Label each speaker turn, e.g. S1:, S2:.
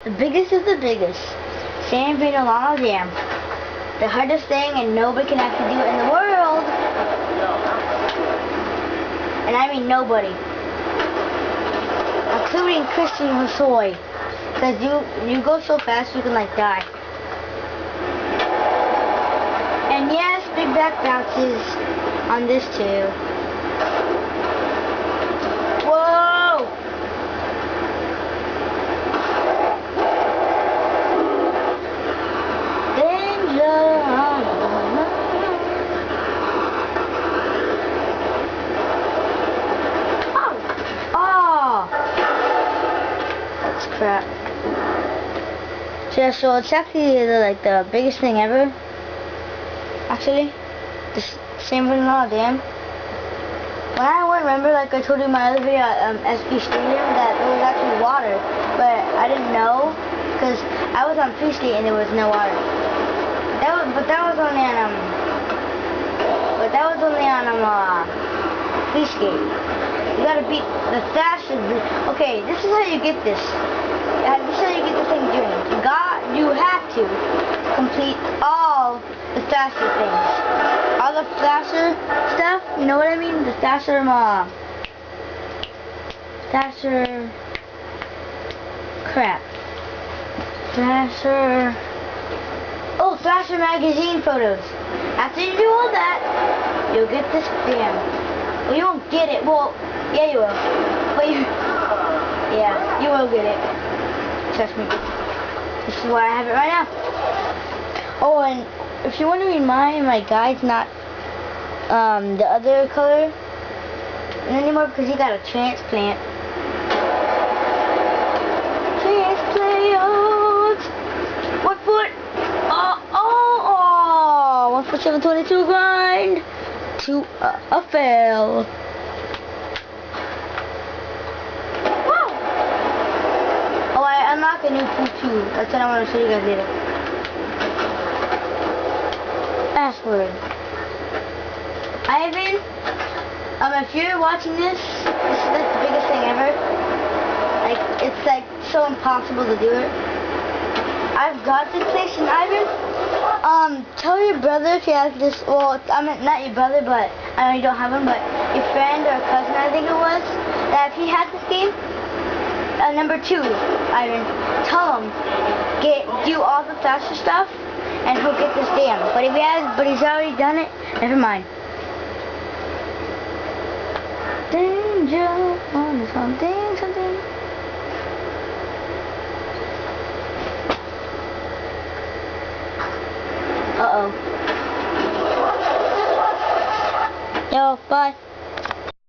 S1: The biggest is the biggest. San Bernardino Dam. The hardest thing, and nobody can actually do it in the world. And I mean nobody. Including Christian Hosoi. Because you go so fast you can like die. And yes, big back bounces on this too. Whoa! Danger! Oh! That's crap. Yeah, so it's actually the biggest thing ever. Actually, the San Bernardino Dam. When I went, remember, like I told you in my other video at SB Stadium, that there was actually water, but I didn't know because I was on Free State and there was no water. But that was only on Free Skate. You gotta beat the fastest. Okay, this is how you get this. This is how you get this thing doing. You have to complete all the faster things. All the faster stuff, you know what I mean? The faster crap. Faster magazine photos. After you do all that, you'll get this dam. Well, you won't get it. Well, yeah, you will. But yeah, you will get it. Trust me. This is why I have it right now. Oh, and if you're wondering why my guy's not the other color anymore, because he got a transplant. Transplant! 1 foot! 1 foot 722 grind to a fail. Woo! Oh, I unlocked a new pool too. That's what I want to show you guys later. Password. Ivan, if you're watching this is like the biggest thing ever. Like, it's like so impossible to do it. I've got this place, and Ivan, tell your brother if you have this. Well, I mean, not your brother, but I know you don't have one, but your friend or cousin, I think it was, that if he had this game, number 2, Ivan, tell him do all the faster stuff, and he'll get this dam. But if he's already done it, never mind. Danger on something. Uh-oh. Yo, bye.